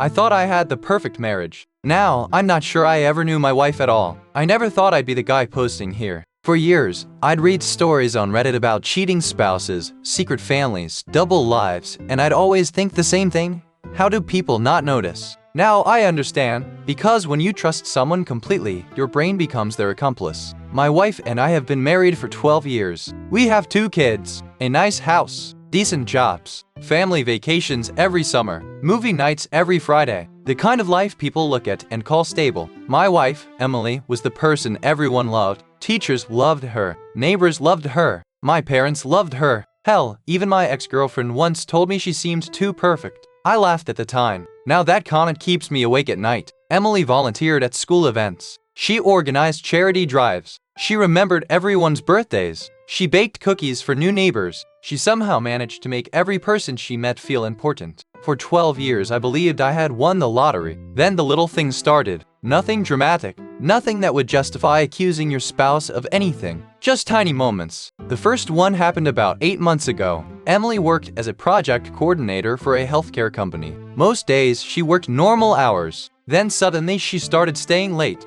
I thought I had the perfect marriage. Now, I'm not sure I ever knew my wife at all. I never thought I'd be the guy posting here. For years, I'd read stories on Reddit about cheating spouses, secret families, double lives, and I'd always think the same thing. How do people not notice? Now I understand, because when you trust someone completely, your brain becomes their accomplice. My wife and I have been married for 12 years. We have 2 kids, a nice house, decent jobs, family vacations every summer, movie nights every Friday. The kind of life people look at and call stable. My wife, Emily, was the person everyone loved. Teachers loved her. Neighbors loved her. My parents loved her. Hell, even my ex-girlfriend once told me she seemed too perfect. I laughed at the time. Now that comment keeps me awake at night. Emily volunteered at school events. She organized charity drives. She remembered everyone's birthdays. She baked cookies for new neighbors. She somehow managed to make every person she met feel important. For 12 years I believed I had won the lottery. Then the little things started. Nothing dramatic. Nothing that would justify accusing your spouse of anything. Just tiny moments. The first one happened about 8 months ago. Emily worked as a project coordinator for a healthcare company. Most days she worked normal hours. Then suddenly she started staying late.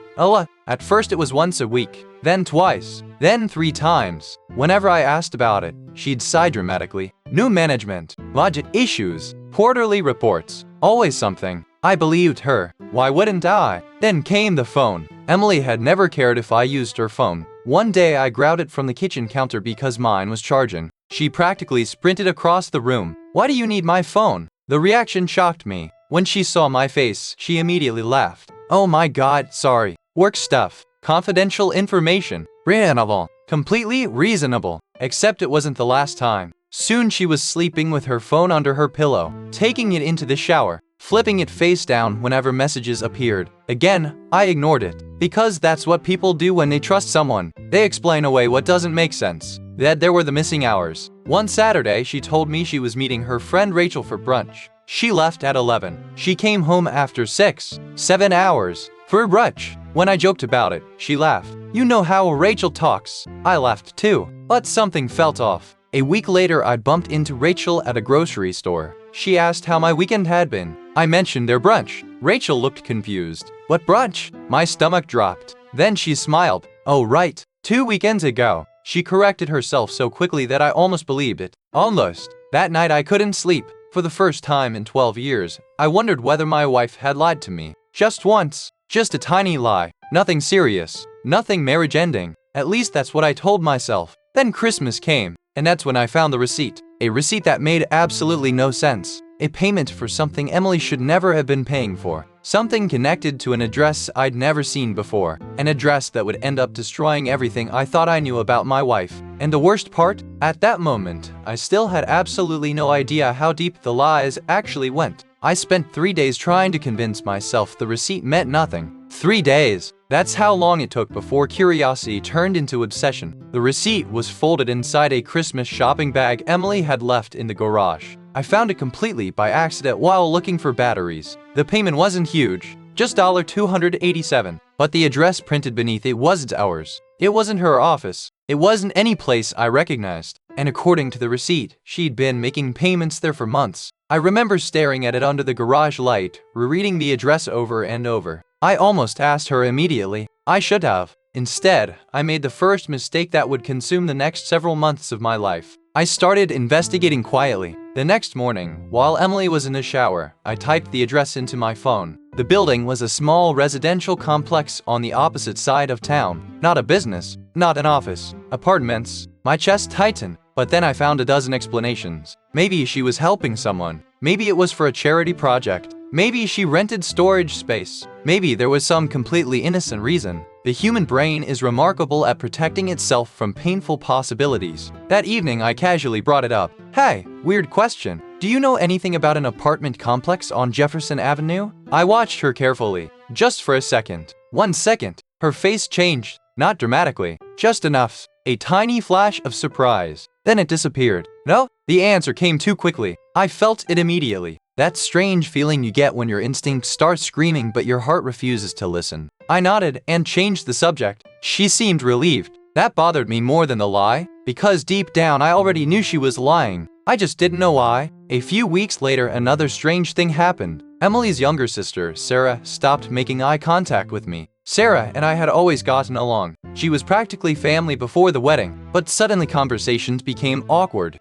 At first it was once a week, then twice, then 3 times. Whenever I asked about it, she'd sigh dramatically. New management, budget issues, quarterly reports, always something. I believed her. Why wouldn't I? Then came the phone. Emily had never cared if I used her phone. One day I grabbed it from the kitchen counter because mine was charging. She practically sprinted across the room. Why do you need my phone? The reaction shocked me. When she saw my face, she immediately laughed. Oh my god, sorry. Work stuff. Confidential information. Reasonable. Completely reasonable. Except it wasn't the last time. Soon she was sleeping with her phone under her pillow, taking it into the shower, flipping it face down whenever messages appeared. Again, I ignored it. Because that's what people do when they trust someone. They explain away what doesn't make sense. That there were the missing hours. One Saturday, she told me she was meeting her friend Rachel for brunch. She left at 11. She came home after 7 hours for brunch. When I joked about it, she laughed. You know how Rachel talks. I laughed too, but something felt off. A week later, I bumped into Rachel at a grocery store. She asked how my weekend had been. I mentioned their brunch. Rachel looked confused. What brunch? My stomach dropped. Then she smiled. Oh right, 2 weekends ago. She corrected herself so quickly that I almost believed it. Almost. That night I couldn't sleep. For the first time in 12 years, I wondered whether my wife had lied to me. Just once. Just a tiny lie. Nothing serious. Nothing marriage ending. At least that's what I told myself. Then Christmas came, and that's when I found the receipt. A receipt that made absolutely no sense. A payment for something Emily should never have been paying for. Something connected to an address I'd never seen before. An address that would end up destroying everything I thought I knew about my wife. And the worst part? At that moment, I still had absolutely no idea how deep the lies actually went. I spent 3 days trying to convince myself the receipt meant nothing. 3 days. That's how long it took before curiosity turned into obsession. The receipt was folded inside a Christmas shopping bag Emily had left in the garage. I found it completely by accident while looking for batteries. The payment wasn't huge, just $287, but the address printed beneath it wasn't ours. It wasn't her office. It wasn't any place I recognized. And according to the receipt, she'd been making payments there for months. I remember staring at it under the garage light, rereading the address over and over. I almost asked her immediately. I should have. Instead, I made the first mistake that would consume the next several months of my life. I started investigating quietly. The next morning, while Emily was in the shower, I typed the address into my phone. The building was a small residential complex on the opposite side of town. Not a business, not an office, apartments. My chest tightened, but then I found a dozen explanations. Maybe she was helping someone. Maybe it was for a charity project. Maybe she rented storage space. Maybe there was some completely innocent reason. The human brain is remarkable at protecting itself from painful possibilities. That evening, I casually brought it up. Hey, weird question. Do you know anything about an apartment complex on Jefferson Avenue? I watched her carefully, just for a second. 1 second. Her face changed, not dramatically, just enough. A tiny flash of surprise. Then it disappeared. No, the answer came too quickly. I felt it immediately. That strange feeling you get when your instinct starts screaming but your heart refuses to listen. I nodded and changed the subject. She seemed relieved. That bothered me more than the lie, because deep down I already knew she was lying. I just didn't know why. A few weeks later, another strange thing happened. Emily's younger sister, Sarah, stopped making eye contact with me. Sarah and I had always gotten along. She was practically family before the wedding, but suddenly conversations became awkward.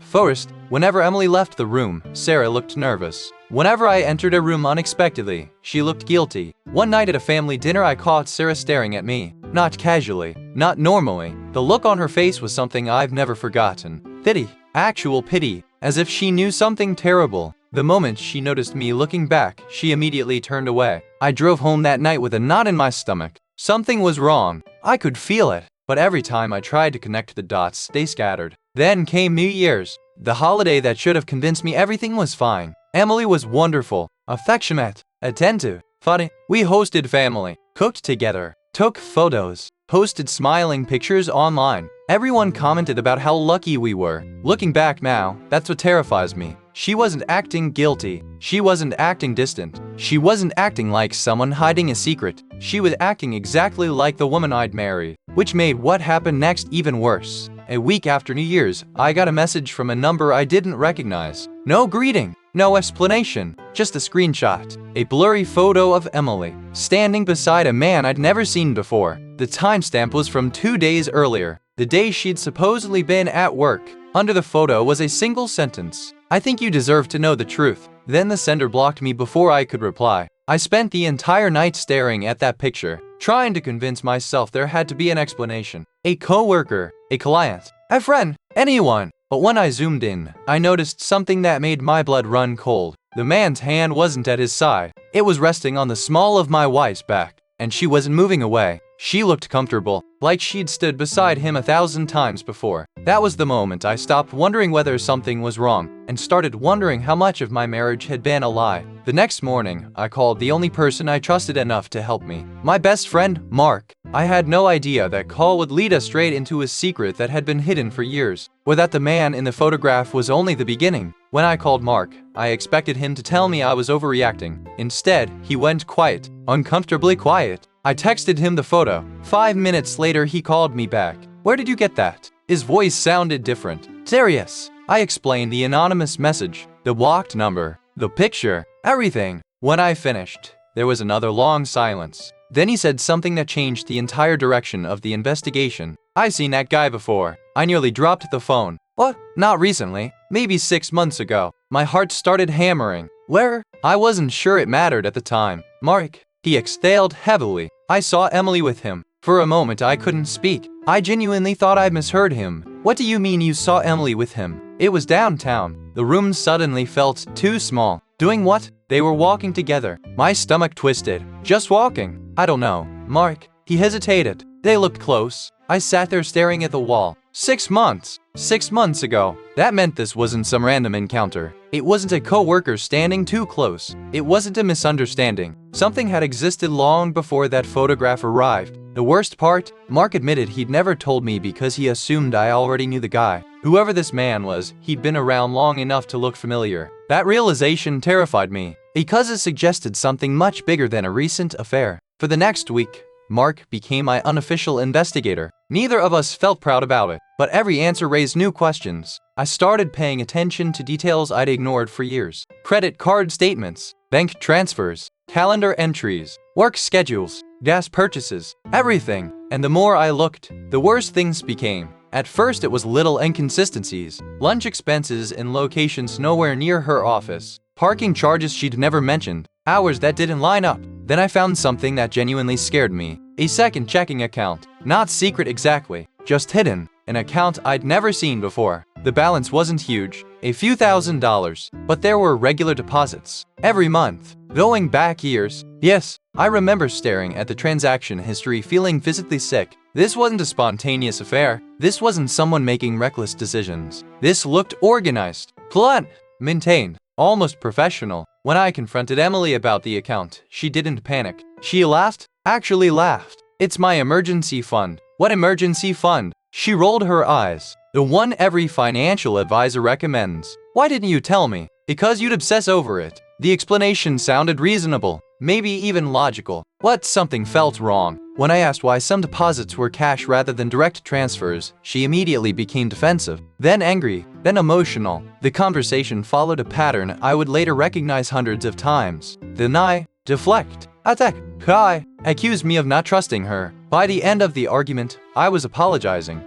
First, whenever Emily left the room, Sarah looked nervous. Whenever I entered a room unexpectedly, she looked guilty. One night at a family dinner, I caught Sarah staring at me. Not casually, not normally. The look on her face was something I've never forgotten. Pity. Actual pity. As if she knew something terrible. The moment she noticed me looking back, she immediately turned away. I drove home that night with a knot in my stomach. Something was wrong. I could feel it. But every time I tried to connect the dots, they scattered. Then came New Year's, the holiday that should have convinced me everything was fine. Emily was wonderful, affectionate, attentive, funny. We hosted family, cooked together, took photos, posted smiling pictures online. Everyone commented about how lucky we were. Looking back now, that's what terrifies me. She wasn't acting guilty. She wasn't acting distant. She wasn't acting like someone hiding a secret. She was acting exactly like the woman I'd married, which made what happened next even worse. A week after New Year's, I got a message from a number I didn't recognize. No greeting, no explanation, just a screenshot. A blurry photo of Emily, standing beside a man I'd never seen before. The timestamp was from 2 days earlier, the day she'd supposedly been at work. Under the photo was a single sentence. I think you deserve to know the truth. Then the sender blocked me before I could reply. I spent the entire night staring at that picture, trying to convince myself there had to be an explanation. A coworker, a client, a friend, anyone. But when I zoomed in, I noticed something that made my blood run cold. The man's hand wasn't at his side. It was resting on the small of my wife's back, and she wasn't moving away. She looked comfortable, like she'd stood beside him 1,000 times before. That was the moment I stopped wondering whether something was wrong, and started wondering how much of my marriage had been a lie. The next morning, I called the only person I trusted enough to help me. My best friend, Mark. I had no idea that call would lead us straight into a secret that had been hidden for years, or that the man in the photograph was only the beginning. When I called Mark, I expected him to tell me I was overreacting. Instead, he went quiet, uncomfortably quiet. I texted him the photo. 5 minutes later, he called me back. Where did you get that? His voice sounded different. Serious. I explained the anonymous message, the blocked number, the picture, everything. When I finished, there was another long silence. Then he said something that changed the entire direction of the investigation. I've seen that guy before. I nearly dropped the phone. What? Not recently. Maybe 6 months ago. My heart started hammering. Where? I wasn't sure it mattered at the time. Mark. He exhaled heavily. I saw Emily with him. For a moment I couldn't speak. I genuinely thought I misheard him. What do you mean you saw Emily with him? It was downtown. The room suddenly felt too small. Doing what? They were walking together. My stomach twisted. Just walking. I don't know. Mark. He hesitated. They looked close. I sat there staring at the wall. 6 months. 6 months ago. That meant this wasn't some random encounter. It wasn't a coworker standing too close. It wasn't a misunderstanding. Something had existed long before that photograph arrived. The worst part, Mark admitted he'd never told me because he assumed I already knew the guy. Whoever this man was, he'd been around long enough to look familiar. That realization terrified me, because it suggested something much bigger than a recent affair. For the next week, Mark became my unofficial investigator. Neither of us felt proud about it, but every answer raised new questions. I started paying attention to details I'd ignored for years. Credit card statements, bank transfers, calendar entries, work schedules, gas purchases, everything. And the more I looked, the worse things became. At first it was little inconsistencies, lunch expenses in locations nowhere near her office, parking charges she'd never mentioned, hours that didn't line up. Then I found something that genuinely scared me. A second checking account. Not secret exactly, just hidden. An account I'd never seen before. The balance wasn't huge, a few $1,000s, but there were regular deposits. Every month. Going back years. Yes, I remember staring at the transaction history feeling physically sick. This wasn't a spontaneous affair. This wasn't someone making reckless decisions. This looked organized, planned, maintained, almost professional. When I confronted Emily about the account, she didn't panic. She laughed, actually laughed. It's my emergency fund. What emergency fund? She rolled her eyes. The one every financial advisor recommends. Why didn't you tell me? Because you'd obsess over it. The explanation sounded reasonable. maybe even logical. But something felt wrong. When I asked why some deposits were cash rather than direct transfers, she immediately became defensive, then angry, then emotional. The conversation followed a pattern I would later recognize hundreds of times. Deny, deflect, attack, cry, accuse me of not trusting her. By the end of the argument, I was apologizing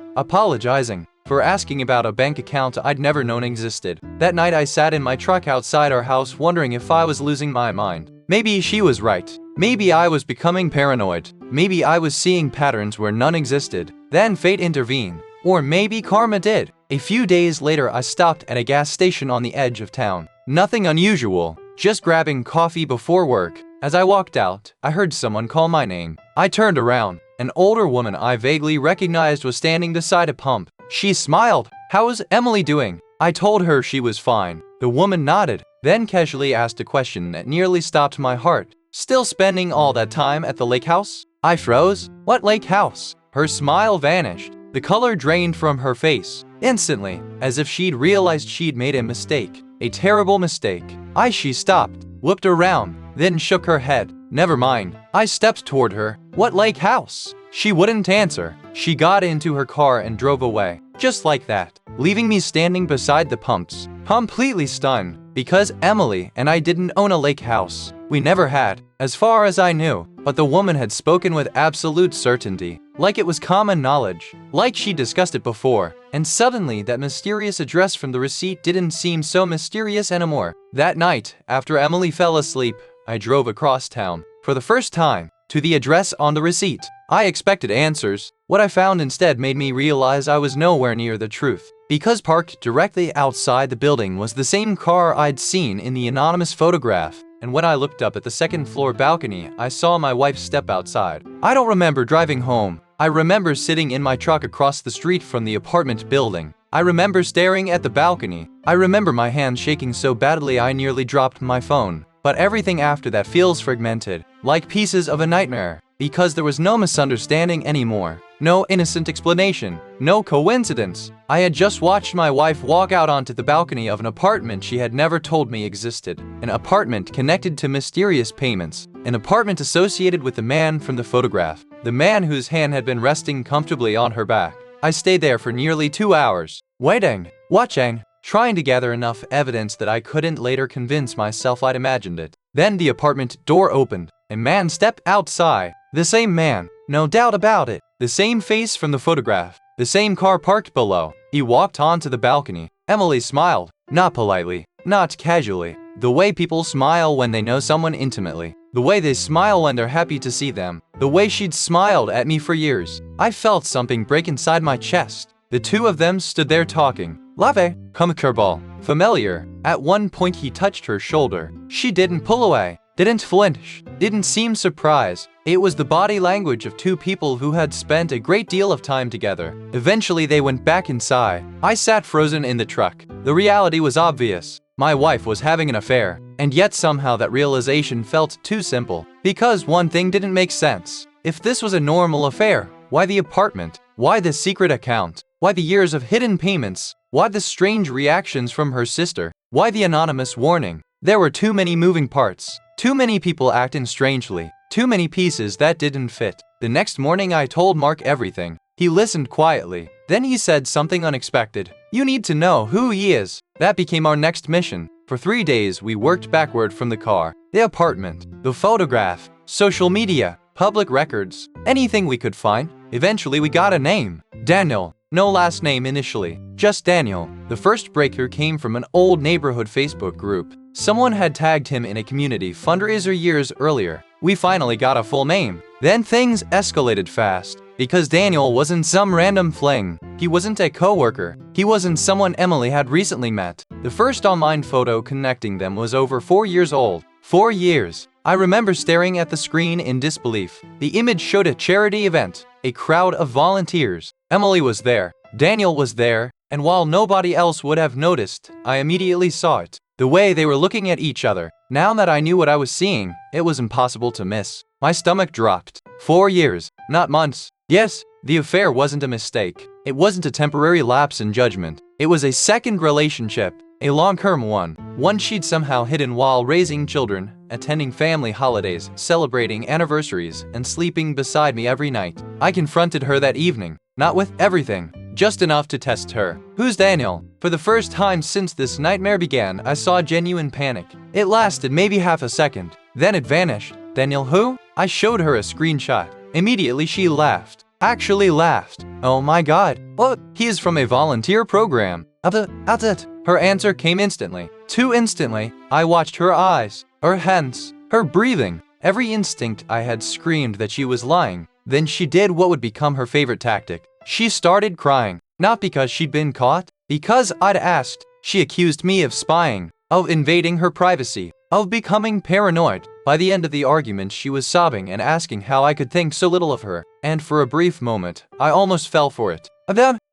for asking about a bank account I'd never known existed. That night I sat in my truck outside our house wondering if I was losing my mind. Maybe she was right. Maybe I was becoming paranoid. Maybe I was seeing patterns where none existed. Then fate intervened. Or maybe karma did. A few days later I stopped at a gas station on the edge of town. Nothing unusual, just grabbing coffee before work. As I walked out, I heard someone call my name. I turned around. An older woman I vaguely recognized was standing beside a pump. She smiled. "How's Emily doing?" I told her she was fine. The woman nodded, then casually asked a question that nearly stopped my heart. "Still spending all that time at the lake house?" I froze. "What lake house?" Her smile vanished. The color drained from her face. Instantly, as if she'd realized she'd made a mistake. A terrible mistake. She stopped, looked around, then shook her head. "Never mind." I stepped toward her. "What lake house?" She wouldn't answer. She got into her car and drove away. Just like that, leaving me standing beside the pumps, completely stunned, because Emily and I didn't own a lake house. We never had, as far as I knew, but the woman had spoken with absolute certainty, like it was common knowledge, like she discussed it before, and suddenly that mysterious address from the receipt didn't seem so mysterious anymore. That night, after Emily fell asleep, I drove across town, for the first time, to the address on the receipt. I expected answers. What I found instead made me realize I was nowhere near the truth. Because parked directly outside the building was the same car I'd seen in the anonymous photograph. And when I looked up at the second-floor balcony, I saw my wife step outside. I don't remember driving home. I remember sitting in my truck across the street from the apartment building. I remember staring at the balcony. I remember my hand shaking so badly I nearly dropped my phone. But everything after that feels fragmented, like pieces of a nightmare, because there was no misunderstanding anymore, no innocent explanation, no coincidence. I had just watched my wife walk out onto the balcony of an apartment she had never told me existed, an apartment connected to mysterious payments, an apartment associated with the man from the photograph, the man whose hand had been resting comfortably on her back. I stayed there for nearly 2 hours, waiting, watching, trying to gather enough evidence that I couldn't later convince myself I'd imagined it. Then the apartment door opened. A man stepped outside. The same man, no doubt about it. The same face from the photograph. The same car parked below. He walked onto the balcony. Emily smiled. Not politely, not casually. The way people smile when they know someone intimately. The way they smile when they're happy to see them. The way she'd smiled at me for years. I felt something break inside my chest. The two of them stood there talking. Lave, comfortable, familiar. At one point he touched her shoulder. She didn't pull away, didn't flinch, didn't seem surprised. It was the body language of two people who had spent a great deal of time together. Eventually they went back inside. I sat frozen in the truck. The reality was obvious. My wife was having an affair, and yet somehow that realization felt too simple. Because one thing didn't make sense. If this was a normal affair, why the apartment? Why the secret account? Why the years of hidden payments? Why the strange reactions from her sister? Why the anonymous warning? There were too many moving parts. Too many people acting strangely. Too many pieces that didn't fit. The next morning I told Mark everything. He listened quietly. Then he said something unexpected. "You need to know who he is." That became our next mission. For 3 days we worked backward from the car, the apartment, the photograph, social media, public records, anything we could find. Eventually we got a name. Daniel. No last name initially, just Daniel. The first breakthrough came from an old neighborhood Facebook group. Someone had tagged him in a community fundraiser years earlier. We finally got a full name. Then things escalated fast, because Daniel wasn't some random fling. He wasn't a coworker. He wasn't someone Emily had recently met. The first online photo connecting them was over 4 years old. 4 years. I remember staring at the screen in disbelief. The image showed a charity event, a crowd of volunteers. Emily was there, Daniel was there, and while nobody else would have noticed, I immediately saw it. The way they were looking at each other. Now that I knew what I was seeing, it was impossible to miss. My stomach dropped. 4 years, not months. Yes, the affair wasn't a mistake. It wasn't a temporary lapse in judgment. It was a second relationship. A long-term one. One she'd somehow hidden while raising children, attending family holidays, celebrating anniversaries, and sleeping beside me every night. I confronted her that evening, not with everything, just enough to test her. Who's Daniel? For the first time since this nightmare began, I saw genuine panic. It lasted maybe half a second, then it vanished. Daniel who? I showed her a screenshot. Immediately she laughed. Actually laughed. Oh my god. What? He is from a volunteer program. That's it. Her answer came instantly. Too instantly. I watched her eyes, her hands, her breathing. Every instinct I had screamed that she was lying. Then she did what would become her favorite tactic. She started crying. Not because she'd been caught, because I'd asked. She accused me of spying, of invading her privacy, of becoming paranoid. By the end of the argument, she was sobbing and asking how I could think so little of her. And for a brief moment, I almost fell for it.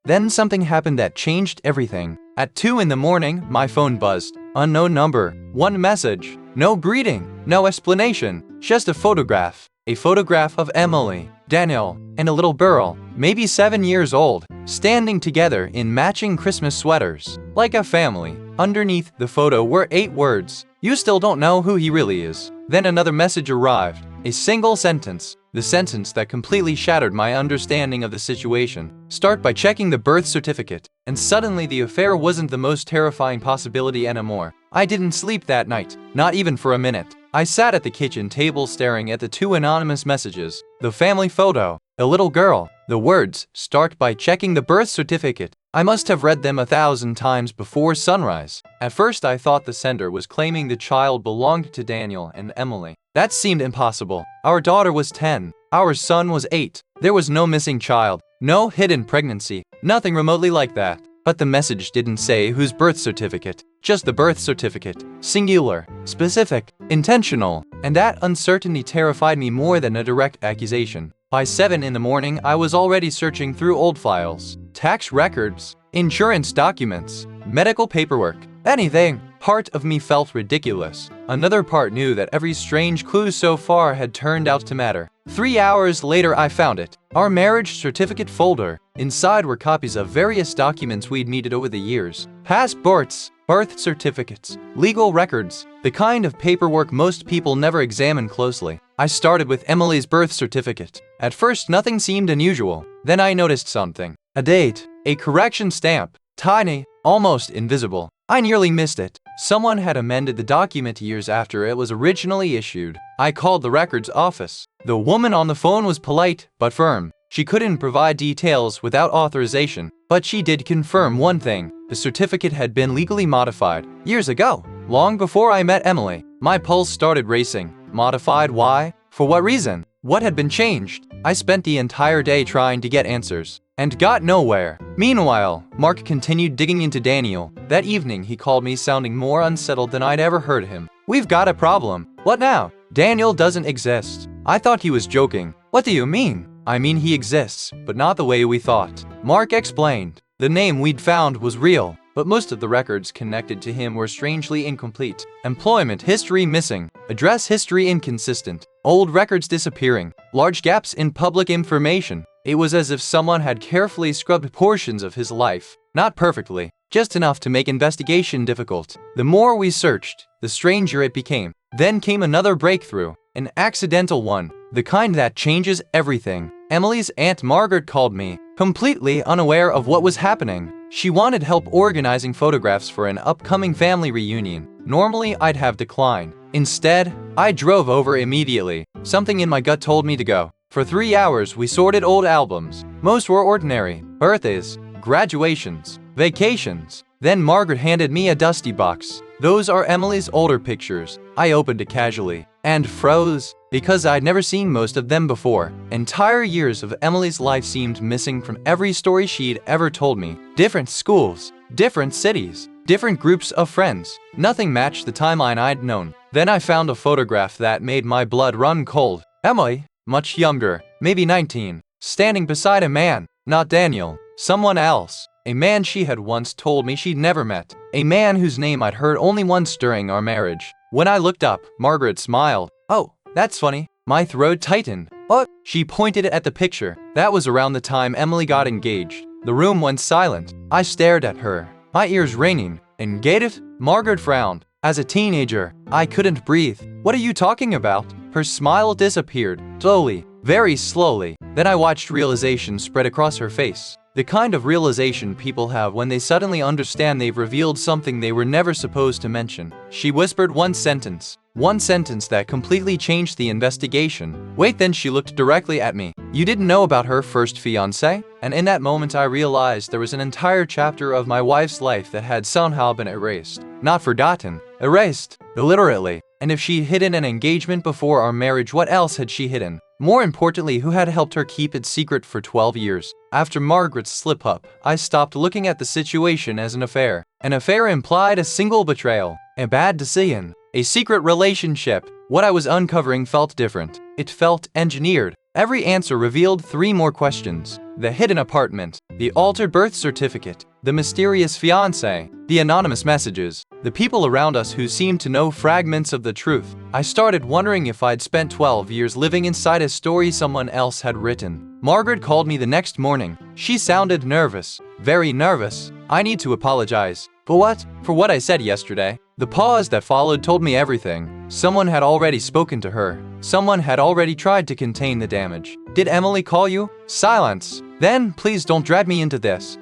Then something happened that changed everything. At 2 in the morning, my phone buzzed. Unknown number. One message. No greeting. No explanation. Just a photograph. A photograph of Emily, Daniel, and a little girl, maybe 7 years old, standing together in matching Christmas sweaters, like a family. Underneath the photo were 8 words. You still don't know who he really is. Then another message arrived. A single sentence. The sentence that completely shattered my understanding of the situation. Start by checking the birth certificate. And suddenly the affair wasn't the most terrifying possibility anymore. I didn't sleep that night, not even for a minute. I sat at the kitchen table staring at the 2 anonymous messages. The family photo, a little girl, the words, start by checking the birth certificate. I must have read them 1,000 times before sunrise. At first I thought the sender was claiming the child belonged to Daniel and Emily. That seemed impossible. Our daughter was 10. Our son was 8. There was no missing child, no hidden pregnancy, nothing remotely like that. But the message didn't say whose birth certificate, just the birth certificate. Singular, specific, intentional. And that uncertainty terrified me more than a direct accusation. By 7 in the morning, I was already searching through old files, tax records, insurance documents, medical paperwork, anything. Part of me felt ridiculous. Another part knew that every strange clue so far had turned out to matter. 3 hours later I found it. Our marriage certificate folder. Inside were copies of various documents we'd needed over the years. Passports, birth certificates, legal records, the kind of paperwork most people never examine closely. I started with Emily's birth certificate. At first nothing seemed unusual. Then I noticed something. A date, a correction stamp, tiny, almost invisible. I nearly missed it. Someone had amended the document years after it was originally issued. I called the records office. The woman on the phone was polite but firm. She couldn't provide details without authorization, but she did confirm one thing. The certificate had been legally modified years ago, long before I met Emily. My pulse started racing. Modified? Why? For what reason? What had been changed? I spent the entire day trying to get answers, and got nowhere. Meanwhile, Mark continued digging into Daniel. That evening, he called me sounding more unsettled than I'd ever heard him. We've got a problem. What now? Daniel doesn't exist. I thought he was joking. What do you mean? I mean he exists, but not the way we thought. Mark explained. The name we'd found was real, but most of the records connected to him were strangely incomplete. Employment history missing, address history inconsistent, old records disappearing, large gaps in public information. It was as if someone had carefully scrubbed portions of his life, not perfectly, just enough to make investigation difficult. The more we searched, the stranger it became. Then came another breakthrough, an accidental one, the kind that changes everything. Emily's Aunt Margaret called me, completely unaware of what was happening. She wanted help organizing photographs for an upcoming family reunion. Normally, I'd have declined. Instead, I drove over immediately. Something in my gut told me to go. For 3 hours, we sorted old albums. Most were ordinary. Birthdays, graduations, vacations. Then Margaret handed me a dusty box. Those are Emily's older pictures. I opened it casually and froze because I'd never seen most of them before. Entire years of Emily's life seemed missing from every story she'd ever told me. Different schools, different cities, different groups of friends. Nothing matched the timeline I'd known. Then I found a photograph that made my blood run cold. Emily, much younger, maybe 19, standing beside a man, not Daniel, someone else. A man she had once told me she'd never met. A man whose name I'd heard only once during our marriage. When I looked up, Margaret smiled. Oh, that's funny. My throat tightened. What? She pointed at the picture. That was around the time Emily got engaged. The room went silent. I stared at her, my ears ringing. Incapable? Margaret frowned. As a teenager, I couldn't breathe. What are you talking about? Her smile disappeared, slowly, very slowly. Then I watched realization spread across her face. The kind of realization people have when they suddenly understand they've revealed something they were never supposed to mention. She whispered one sentence that completely changed the investigation. Wait, then she looked directly at me. You didn't know about her first fiancé? And in that moment I realized there was an entire chapter of my wife's life that had somehow been erased. Not forgotten, erased, literally. And if she hidden an engagement before our marriage, what else had she hidden? More importantly, who had helped her keep it secret for 12 years? After Margaret's slip-up, I stopped looking at the situation as an affair. An affair implied a single betrayal, a bad decision, a secret relationship. What I was uncovering felt different. It felt engineered. Every answer revealed 3 more questions. The hidden apartment, the altered birth certificate, the mysterious fiancé, the anonymous messages, the people around us who seemed to know fragments of the truth. I started wondering if I'd spent 12 years living inside a story someone else had written. Margaret called me the next morning. She sounded nervous, very nervous. I need to apologize. For what? For what I said yesterday. The pause that followed told me everything. Someone had already spoken to her. Someone had already tried to contain the damage. Did Emily call you? Silence. Then, please don't drag me into this.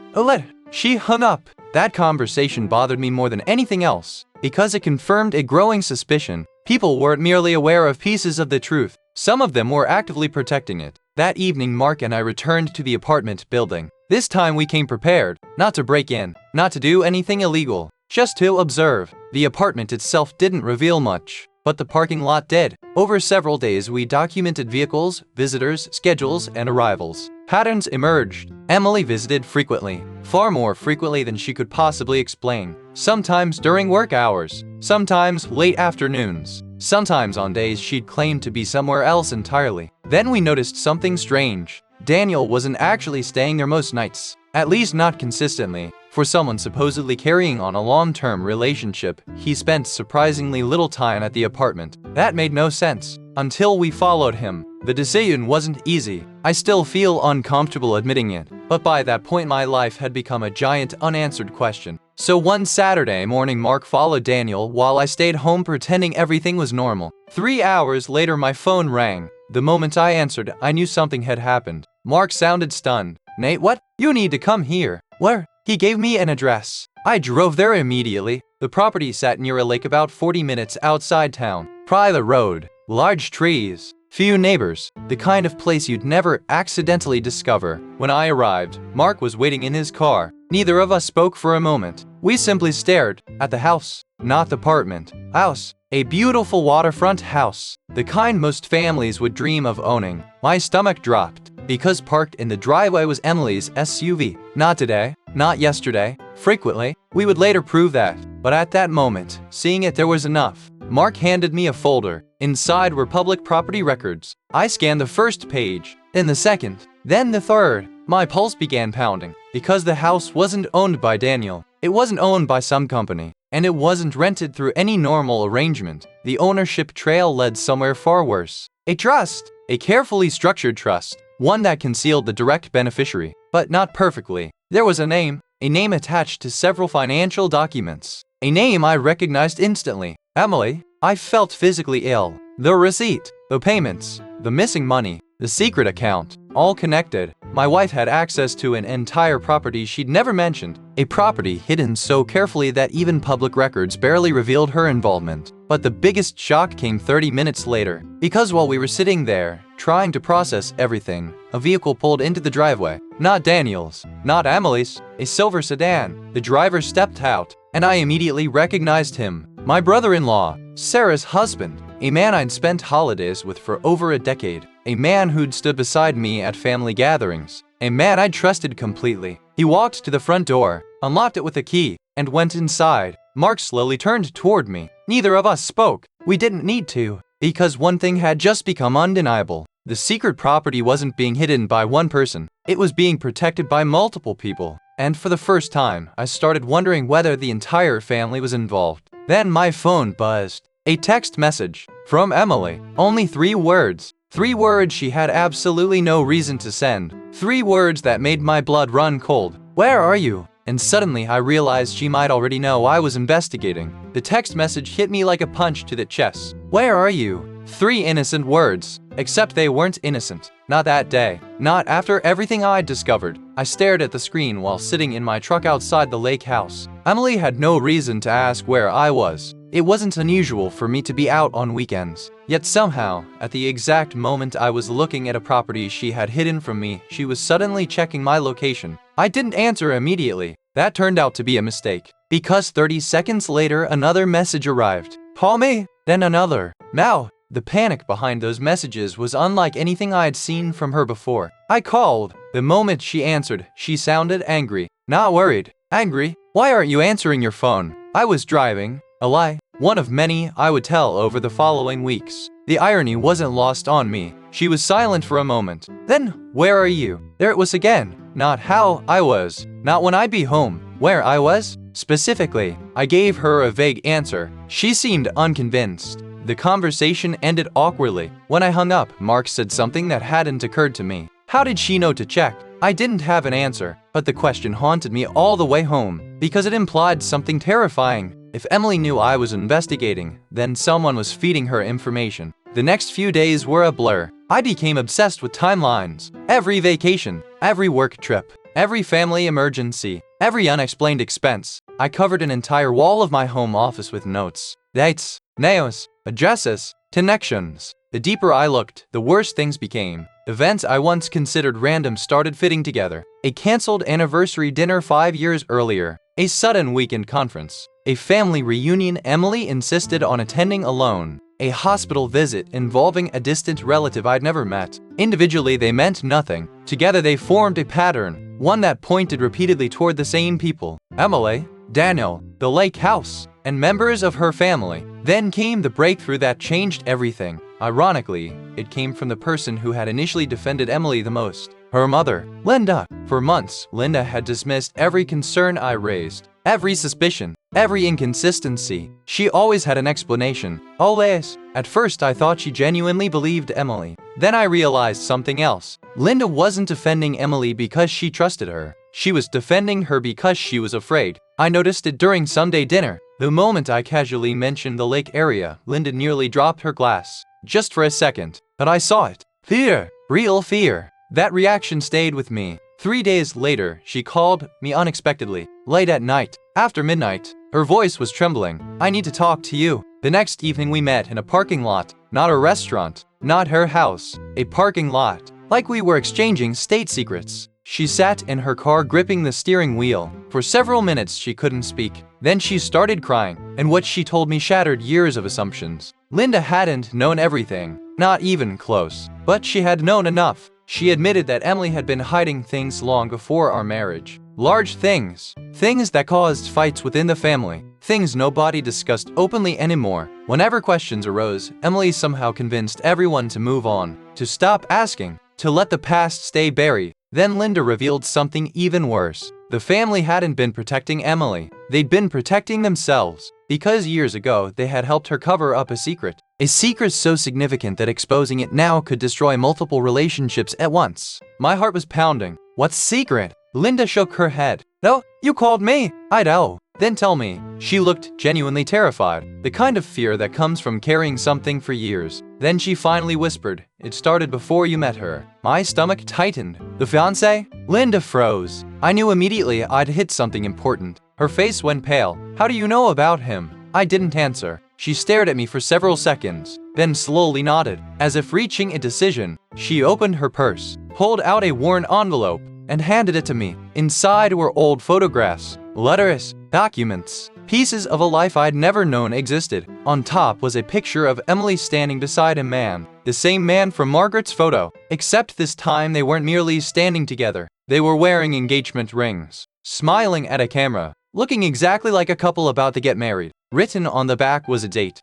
She hung up. That conversation bothered me more than anything else, because it confirmed a growing suspicion. People weren't merely aware of pieces of the truth. Some of them were actively protecting it. That evening, Mark and I returned to the apartment building. This time we came prepared, not to break in, not to do anything illegal, just to observe. The apartment itself didn't reveal much, but the parking lot did. Over several days we documented vehicles, visitors, schedules, and arrivals. Patterns emerged. Emily visited frequently, far more frequently than she could possibly explain. Sometimes during work hours, sometimes late afternoons, sometimes on days she'd claimed to be somewhere else entirely. Then we noticed something strange. Daniel wasn't actually staying there most nights, at least not consistently. For someone supposedly carrying on a long-term relationship, he spent surprisingly little time at the apartment. That made no sense, until we followed him. The decision wasn't easy. I still feel uncomfortable admitting it, but by that point my life had become a giant unanswered question. So one Saturday morning, Mark followed Daniel while I stayed home pretending everything was normal. 3 hours later my phone rang. The moment I answered, I knew something had happened. Mark sounded stunned. Nate, what? You need to come here. Where? He gave me an address. I drove there immediately. The property sat near a lake about 40 minutes outside town. Private road, large trees, few neighbors, the kind of place you'd never accidentally discover. When I arrived, Mark was waiting in his car. Neither of us spoke for a moment. We simply stared at the house, not the apartment. House. A beautiful waterfront house, the kind most families would dream of owning. My stomach dropped, because parked in the driveway was Emily's SUV. Not today, not yesterday, frequently. We would later prove that. But at that moment, seeing it, there was enough. Mark handed me a folder. Inside were public property records. I scanned the first page, then the second, then the third. My pulse began pounding, because the house wasn't owned by Daniel. It wasn't owned by some company, and it wasn't rented through any normal arrangement. The ownership trail led somewhere far worse. A trust, a carefully structured trust, one that concealed the direct beneficiary, but not perfectly. There was a name attached to several financial documents. A name I recognized instantly. Emily. I felt physically ill. The receipt, the payments, the missing money, the secret account, all connected. My wife had access to an entire property she'd never mentioned, a property hidden so carefully that even public records barely revealed her involvement. But the biggest shock came 30 minutes later, because while we were sitting there, trying to process everything, a vehicle pulled into the driveway. Not Daniel's, not Emily's, a silver sedan. The driver stepped out, and I immediately recognized him. My brother-in-law, Sarah's husband, a man I'd spent holidays with for over a decade, a man who'd stood beside me at family gatherings, a man I'd trusted completely. He walked to the front door, unlocked it with a key, and went inside. Mark slowly turned toward me. Neither of us spoke. We didn't need to, because one thing had just become undeniable. The secret property wasn't being hidden by one person. It was being protected by multiple people. And for the first time, I started wondering whether the entire family was involved. Then my phone buzzed. A text message from Emily. Only 3 words. 3 words she had absolutely no reason to send. 3 words that made my blood run cold. Where are you? and suddenly I realized she might already know I was investigating. The text message hit me like a punch to the chest. "Where are you?" 3 innocent words. Except they weren't innocent. Not that day. Not after everything I'd discovered. I stared at the screen while sitting in my truck outside the lake house. Emily had no reason to ask where I was. It wasn't unusual for me to be out on weekends. Yet somehow, at the exact moment I was looking at a property she had hidden from me, she was suddenly checking my location. I didn't answer immediately. That turned out to be a mistake. Because 30 seconds later, another message arrived. "Call me." Then another. Now, the panic behind those messages was unlike anything I had seen from her before. I called. The moment she answered, she sounded angry. Not worried. Angry? "Why aren't you answering your phone?" I was driving. A lie. One of many I would tell over the following weeks. The irony wasn't lost on me. She was silent for a moment. Then, "Where are you?" There it was again. Not how I was. Not when I'd be home. Where I was? Specifically, I gave her a vague answer. She seemed unconvinced. The conversation ended awkwardly. When I hung up, Mark said something that hadn't occurred to me. How did she know to check? I didn't have an answer, but the question haunted me all the way home, because it implied something terrifying. If Emily knew I was investigating, then someone was feeding her information. The next few days were a blur. I became obsessed with timelines. Every vacation, every work trip, every family emergency, every unexplained expense. I covered an entire wall of my home office with notes, dates, names, addresses, connections. The deeper I looked, the worse things became. Events I once considered random started fitting together. A canceled anniversary dinner 5 years earlier. A sudden weekend conference. A family reunion Emily insisted on attending alone. A hospital visit involving a distant relative I'd never met. Individually, they meant nothing. Together, they formed a pattern, one that pointed repeatedly toward the same people. Emily, Daniel, the lake house, and members of her family. Then came the breakthrough that changed everything. Ironically, it came from the person who had initially defended Emily the most. Her mother, Linda. For months, Linda had dismissed every concern I raised. Every suspicion, every inconsistency. She always had an explanation. Always. At first, I thought she genuinely believed Emily. Then I realized something else. Linda wasn't defending Emily because she trusted her. She was defending her because she was afraid. I noticed it during Sunday dinner. The moment I casually mentioned the lake area, Linda nearly dropped her glass. Just for a second. But I saw it. Fear. Real fear. That reaction stayed with me. 3 days later, she called me unexpectedly, late at night, after midnight. Her voice was trembling. "I need to talk to you." The next evening we met in a parking lot, not a restaurant, not her house, a parking lot, like we were exchanging state secrets. She sat in her car gripping the steering wheel. For several minutes she couldn't speak. Then she started crying, and what she told me shattered years of assumptions. Linda hadn't known everything, not even close, but she had known enough. She admitted that Emily had been hiding things long before our marriage. Large things. Things that caused fights within the family. Things nobody discussed openly anymore. Whenever questions arose, Emily somehow convinced everyone to move on, to stop asking, to let the past stay buried. Then Linda revealed something even worse. The family hadn't been protecting Emily. They'd been protecting themselves. Because years ago, they had helped her cover up a secret. A secret so significant that exposing it now could destroy multiple relationships at once. My heart was pounding. What secret? Linda shook her head. No, you called me. I know. Then tell me. She looked genuinely terrified. The kind of fear that comes from carrying something for years. Then she finally whispered, "It started before you met her." My stomach tightened. The fiancé? Linda froze. I knew immediately I'd hit something important. Her face went pale. "How do you know about him?" I didn't answer. She stared at me for several seconds, then slowly nodded. As if reaching a decision, she opened her purse, pulled out a worn envelope, and handed it to me. Inside were old photographs, letters, documents, pieces of a life I'd never known existed. On top was a picture of Emily standing beside a man, the same man from Margaret's photo, except this time they weren't merely standing together. They were wearing engagement rings, smiling at a camera, looking exactly like a couple about to get married. Written on the back was a date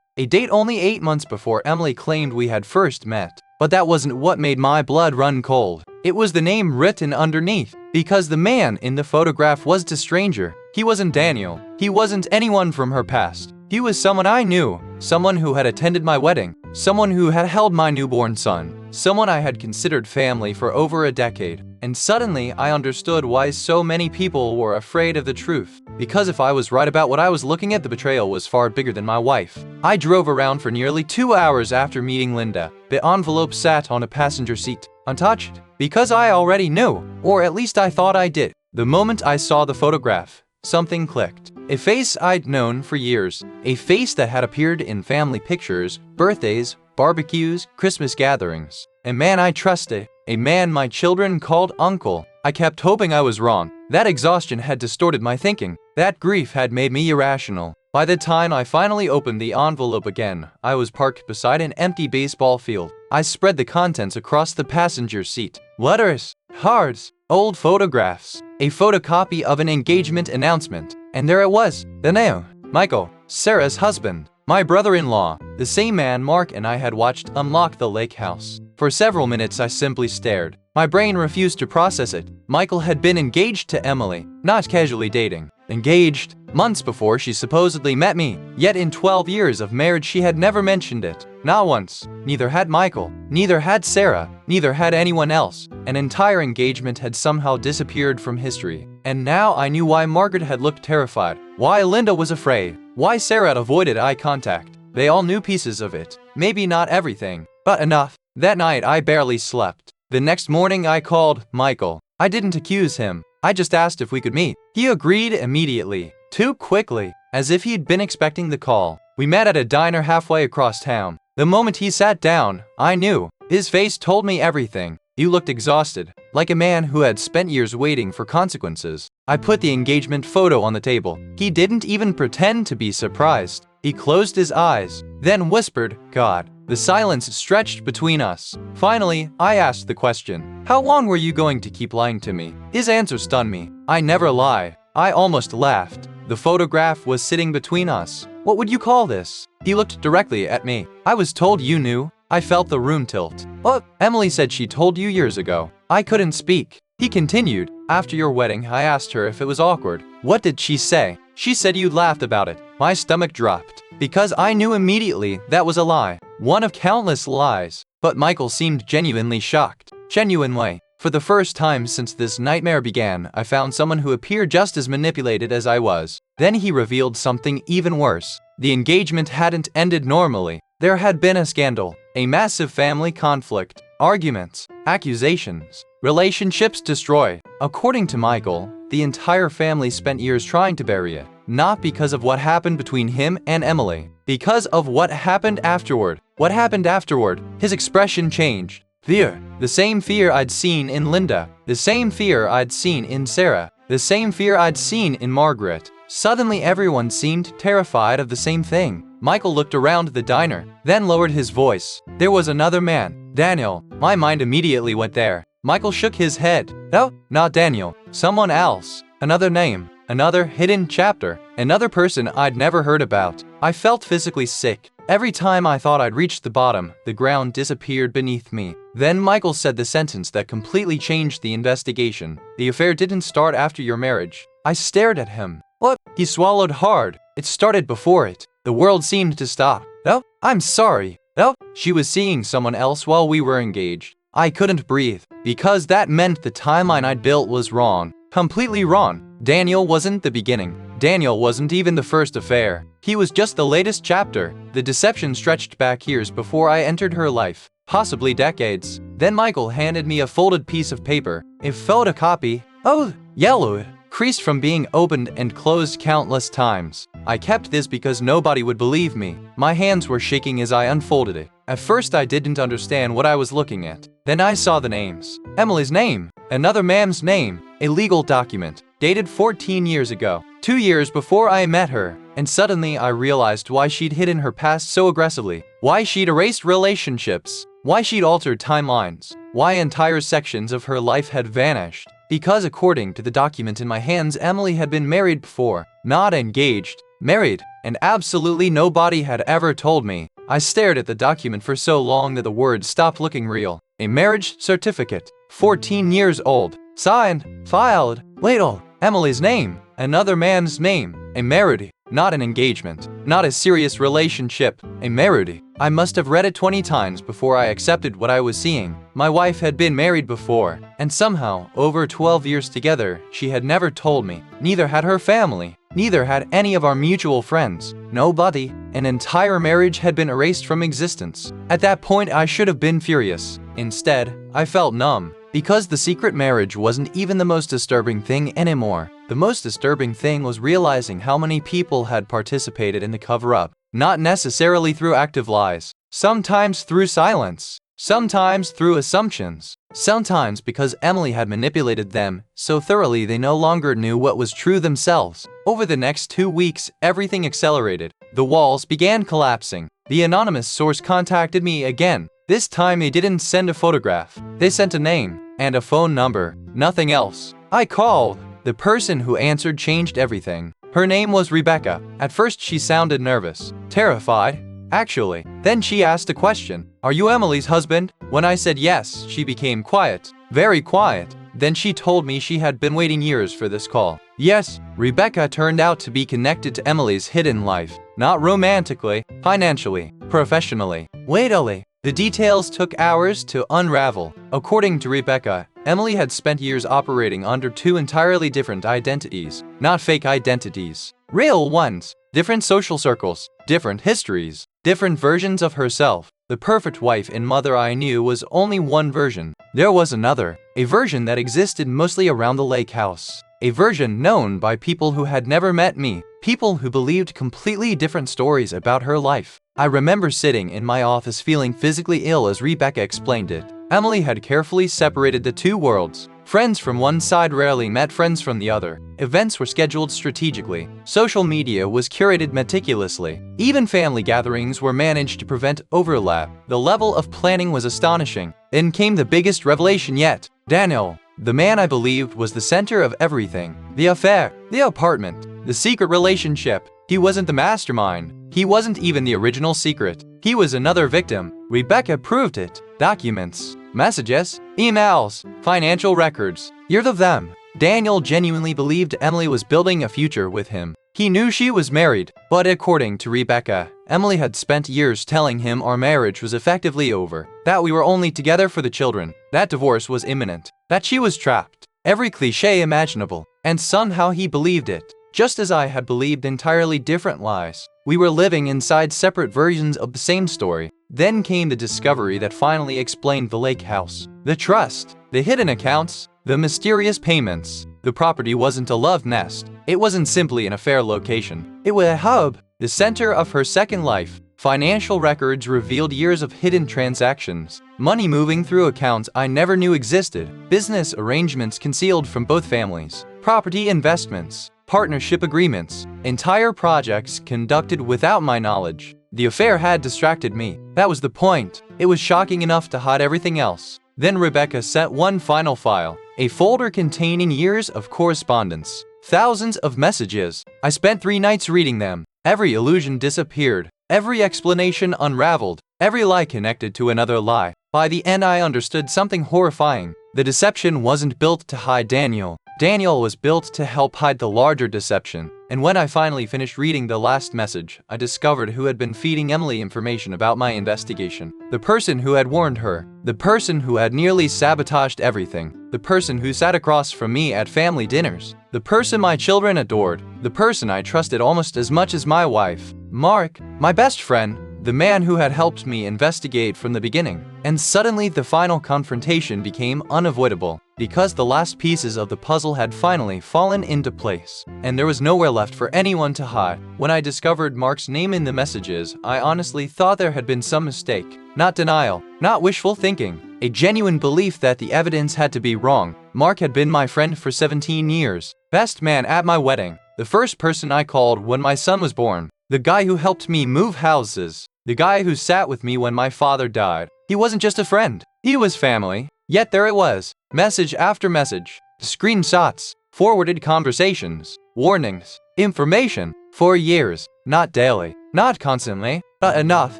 only 8 months before Emily claimed we had first met. But that wasn't what made my blood run cold. It was the name written underneath, because the man in the photograph was a stranger. He wasn't Daniel. He wasn't anyone from her past. He was someone I knew, someone who had attended my wedding, someone who had held my newborn son, someone I had considered family for over a decade. and suddenly I understood why so many people were afraid of the truth. Because if I was right about what I was looking at, the betrayal was far bigger than my wife. I drove around for nearly 2 hours after meeting Linda. The envelope sat on a passenger seat, untouched, because I already knew, or at least I thought I did. The moment I saw the photograph, something clicked. A face I'd known for years, a face that had appeared in family pictures, birthdays, barbecues, Christmas gatherings. A man I trusted, a man my children called uncle. I kept hoping I was wrong. That exhaustion had distorted my thinking. That grief had made me irrational. By the time I finally opened the envelope again, I was parked beside an empty baseball field. I spread the contents across the passenger seat. Letters, cards, old photographs, a photocopy of an engagement announcement. And there it was, the name, Michael, Sarah's husband, my brother-in-law, the same man Mark and I had watched unlock the lake house. For several minutes I simply stared. My brain refused to process it. Michael had been engaged to Emily, not casually dating. Engaged, months before she supposedly met me. Yet in 12 years of marriage she had never mentioned it. Not once. Neither had Michael. Neither had Sarah. Neither had anyone else. An entire engagement had somehow disappeared from history. And now I knew why Margaret had looked terrified. Why Linda was afraid. Why Sarah had avoided eye contact. They all knew pieces of it. Maybe not everything, but enough. That night I barely slept. The next morning I called Michael. I didn't accuse him. I just asked if we could meet. He agreed immediately. Too quickly, as if he'd been expecting the call. We met at a diner halfway across town. The moment he sat down, I knew. His face told me everything. He looked exhausted, like a man who had spent years waiting for consequences. I put the engagement photo on the table. He didn't even pretend to be surprised. He closed his eyes, then whispered, "God." The silence stretched between us. Finally, I asked the question, "How long were you going to keep lying to me?" His answer stunned me. "I never lie." I almost laughed. The photograph was sitting between us. "What would you call this?" He looked directly at me. "I was told you knew." I felt the room tilt. "What? Emily said she told you years ago." I couldn't speak. He continued, "After your wedding, I asked her if it was awkward. What did she say?" "She said you laughed about it." My stomach dropped, because I knew immediately that was a lie. One of countless lies. But Michael seemed genuinely shocked. Genuinely. For the first time since this nightmare began, I found someone who appeared just as manipulated as I was. Then he revealed something even worse. The engagement hadn't ended normally. There had been a scandal, a massive family conflict, arguments, accusations, relationships destroyed. According to Michael, the entire family spent years trying to bury it. Not because of what happened between him and Emily. Because of what happened afterward. What happened afterward? His expression changed. Fear. The same fear I'd seen in Linda. The same fear I'd seen in Sarah. The same fear I'd seen in Margaret. Suddenly everyone seemed terrified of the same thing. Michael looked around the diner, then lowered his voice. There was another man. Daniel. My mind immediately went there. Michael shook his head. No, not Daniel. Someone else. Another name. Another hidden chapter. Another person I'd never heard about. I felt physically sick. Every time I thought I'd reached the bottom, the ground disappeared beneath me. Then Michael said the sentence that completely changed the investigation. "The affair didn't start after your marriage." I stared at him. "What?" He swallowed hard. "It started before it." The world seemed to stop. "No, I'm sorry." "No, she was seeing someone else while we were engaged." I couldn't breathe, because that meant the timeline I'd built was wrong. Completely wrong. Daniel wasn't the beginning. Daniel wasn't even the first affair. He was just the latest chapter. The deception stretched back years before I entered her life, possibly decades. Then Michael handed me a folded piece of paper, a photocopy. Oh, yellowed, creased from being opened and closed countless times. I kept this because nobody would believe me. My hands were shaking as I unfolded it. At first I didn't understand what I was looking at. Then I saw the names. Emily's name, another man's name, a legal document, dated 14 years ago, 2 years before I met her. And suddenly I realized why she'd hidden her past so aggressively, why she'd erased relationships, why she'd altered timelines, why entire sections of her life had vanished. Because according to the document in my hands, Emily had been married before, not engaged, married, and absolutely nobody had ever told me. I stared at the document for so long that the words stopped looking real. A marriage certificate, 14 years old, signed, filed, labeled, Emily's name, another man's name, a married, not an engagement, not a serious relationship, a marriage. I must have read it 20 times before I accepted what I was seeing. My wife had been married before, and somehow, over 12 years together, she had never told me. Neither had her family. Neither had any of our mutual friends. Nobody. An entire marriage had been erased from existence. At that point, I should have been furious. Instead, I felt numb. Because the secret marriage wasn't even the most disturbing thing anymore. The most disturbing thing was realizing how many people had participated in the cover-up. Not necessarily through active lies. Sometimes through silence. Sometimes through assumptions. Sometimes because Emily had manipulated them so thoroughly they no longer knew what was true themselves. Over the next 2 weeks, everything accelerated. The walls began collapsing. The anonymous source contacted me again. This time they didn't send a photograph. They sent a name and a phone number. Nothing else. I called. The person who answered changed everything. Her name was Rebecca. At first she sounded nervous, terrified, actually. Then she asked a question. Are you Emily's husband? When I said yes, she became quiet. Very quiet. Then she told me she had been waiting years for this call. Yes, Rebecca turned out to be connected to Emily's hidden life. Not romantically, financially, professionally. Waitally. The details took hours to unravel. According to Rebecca, Emily had spent years operating under 2 entirely different identities. Not fake identities. Real ones. Different social circles. Different histories. Different versions of herself. The perfect wife and mother I knew was only one version. There was another. A version that existed mostly around the lake house. A version known by people who had never met me. People who believed completely different stories about her life. I remember sitting in my office feeling physically ill as Rebecca explained it. Emily had carefully separated the 2 worlds. Friends from one side rarely met friends from the other. Events were scheduled strategically. Social media was curated meticulously. Even family gatherings were managed to prevent overlap. The level of planning was astonishing. Then came the biggest revelation yet. Daniel, the man I believed was the center of everything. The affair, the apartment, the secret relationship. He wasn't the mastermind. He wasn't even the original secret. He was another victim. Rebecca proved it. Documents, messages, emails, financial records. Years of them. Daniel genuinely believed Emily was building a future with him. He knew she was married, but according to Rebecca, Emily had spent years telling him our marriage was effectively over, that we were only together for the children, that divorce was imminent, that she was trapped. Every cliché imaginable. And somehow he believed it. Just as I had believed entirely different lies. We were living inside separate versions of the same story. Then came the discovery that finally explained the lake house. The trust, the hidden accounts, the mysterious payments. The property wasn't a love nest. It wasn't simply an affair location. It was a hub, the center of her second life. Financial records revealed years of hidden transactions. Money moving through accounts I never knew existed. Business arrangements concealed from both families. Property investments. Partnership agreements. Entire projects conducted without my knowledge. The affair had distracted me. That was the point. It was shocking enough to hide everything else. Then Rebecca sent one final file. A folder containing years of correspondence. Thousands of messages. I spent 3 nights reading them. Every illusion disappeared. Every explanation unraveled. Every lie connected to another lie. By the end I understood something horrifying. The deception wasn't built to hide Daniel. Daniel was built to help hide the larger deception. And when I finally finished reading the last message, I discovered who had been feeding Emily information about my investigation. The person who had warned her. The person who had nearly sabotaged everything. The person who sat across from me at family dinners. The person my children adored. The person I trusted almost as much as my wife. Mark, my best friend. The man who had helped me investigate from the beginning. And suddenly the final confrontation became unavoidable, because the last pieces of the puzzle had finally fallen into place, and there was nowhere left for anyone to hide. When I discovered Mark's name in the messages, I honestly thought there had been some mistake. Not denial, not wishful thinking, a genuine belief that the evidence had to be wrong. Mark had been my friend for 17 years, best man at my wedding, the first person I called when my son was born, the guy who helped me move houses, the guy who sat with me when my father died. He wasn't just a friend, he was family. Yet there it was, message after message, screenshots, forwarded conversations, warnings, information, for years, not daily, not constantly, but enough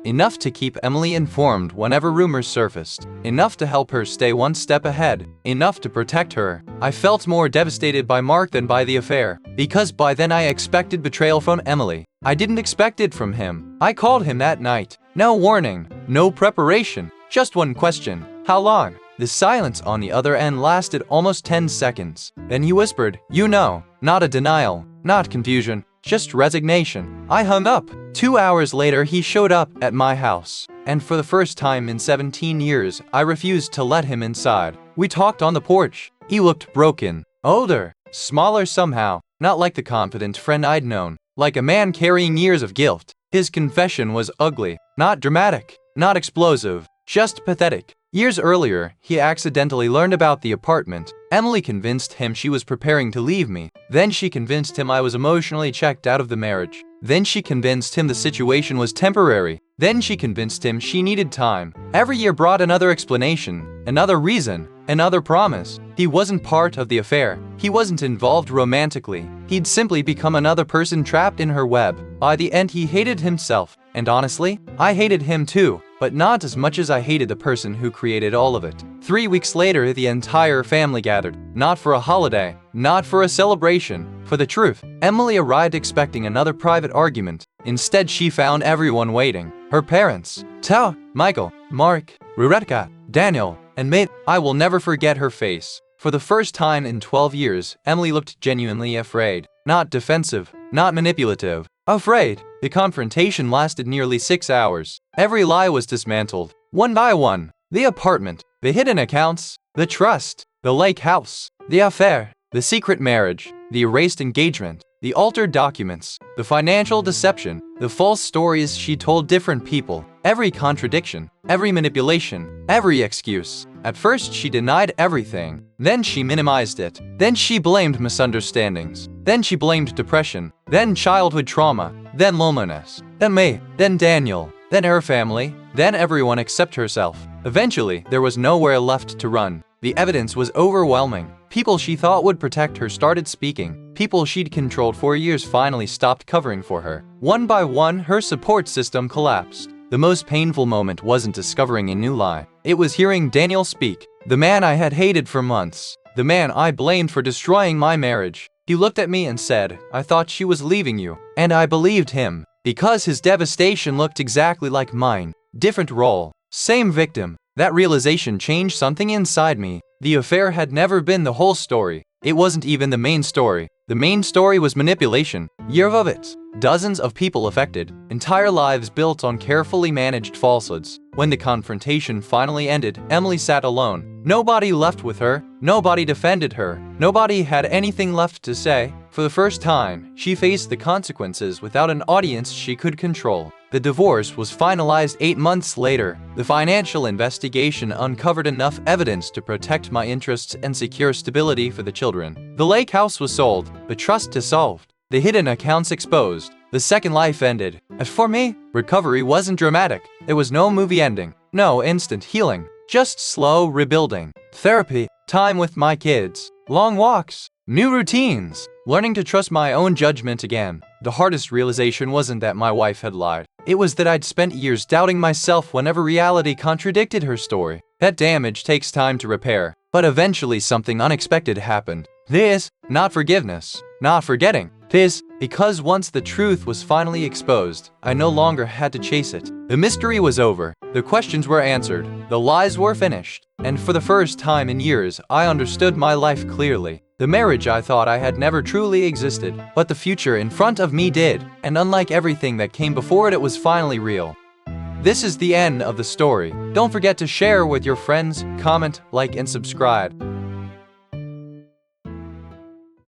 enough to keep Emily informed whenever rumors surfaced, enough to help her stay one step ahead, enough to protect her. I felt more devastated by Mark than by the affair, because by then I expected betrayal from Emily. I didn't expect it from him. I called him that night. No warning, no preparation, just one question: how long? The silence on the other end lasted almost 10 seconds. Then he whispered, "You know." Not a denial, not confusion, just resignation. I hung up. 2 hours later, he showed up at my house. And for the first time in 17 years, I refused to let him inside. We talked on the porch. He looked broken, older, smaller somehow, not like the confident friend I'd known, like a man carrying years of guilt. His confession was ugly, not dramatic, not explosive, just pathetic. Years earlier, he accidentally learned about the apartment. Emily convinced him she was preparing to leave me. Then she convinced him I was emotionally checked out of the marriage. Then she convinced him the situation was temporary. Then she convinced him she needed time. Every year brought another explanation, another reason, another promise. He wasn't part of the affair. He wasn't involved romantically. He'd simply become another person trapped in her web. By the end, he hated himself. And honestly, I hated him too. But not as much as I hated the person who created all of it. 3 weeks later, the entire family gathered. Not for a holiday, not for a celebration, for the truth. Emily arrived expecting another private argument. Instead, she found everyone waiting. Her parents, Tao, Michael, Mark, Ruretka, Daniel, and Mate. I will never forget her face. For the first time in 12 years, Emily looked genuinely afraid. Not defensive, not manipulative. Afraid. The confrontation lasted nearly 6 hours. Every lie was dismantled, one by one. The apartment, the hidden accounts, the trust, the lake house, the affair, the secret marriage, the erased engagement, the altered documents, the financial deception, the false stories she told different people, every contradiction, every manipulation, every excuse. At first, she denied everything. Then she minimized it. Then she blamed misunderstandings. Then she blamed depression. Then childhood trauma. Then loneliness. Then me. Then Daniel. Then her family. Then everyone except herself. Eventually, there was nowhere left to run. The evidence was overwhelming. People she thought would protect her started speaking. People she'd controlled for years finally stopped covering for her. One by one, her support system collapsed. The most painful moment wasn't discovering a new lie. It was hearing Daniel speak, the man I had hated for months, the man I blamed for destroying my marriage. He looked at me and said, "I thought she was leaving you." And I believed him, because his devastation looked exactly like mine. Different role, same victim. That realization changed something inside me. The affair had never been the whole story. It wasn't even the main story. The main story was manipulation. Years of it. Dozens of people affected. Entire lives built on carefully managed falsehoods. When the confrontation finally ended, Emily sat alone. Nobody left with her. Nobody defended her. Nobody had anything left to say. For the first time, she faced the consequences without an audience she could control. The divorce was finalized 8 months later. The financial investigation uncovered enough evidence to protect my interests and secure stability for the children. The lake house was sold, the trust dissolved, the hidden accounts exposed. The second life ended. As for me, recovery wasn't dramatic. There was no movie ending, no instant healing, just slow rebuilding. Therapy, time with my kids, long walks, new routines, learning to trust my own judgment again. The hardest realization wasn't that my wife had lied. It was that I'd spent years doubting myself whenever reality contradicted her story. That damage takes time to repair, but eventually something unexpected happened. This, not forgiveness, not forgetting. This, because once the truth was finally exposed, I no longer had to chase it. The mystery was over. The questions were answered. The lies were finished. And for the first time in years, I understood my life clearly. The marriage I thought I had never truly existed, but the future in front of me did. And unlike everything that came before it was finally real. This is the end of the story. Don't forget to share with your friends, comment, like, and subscribe.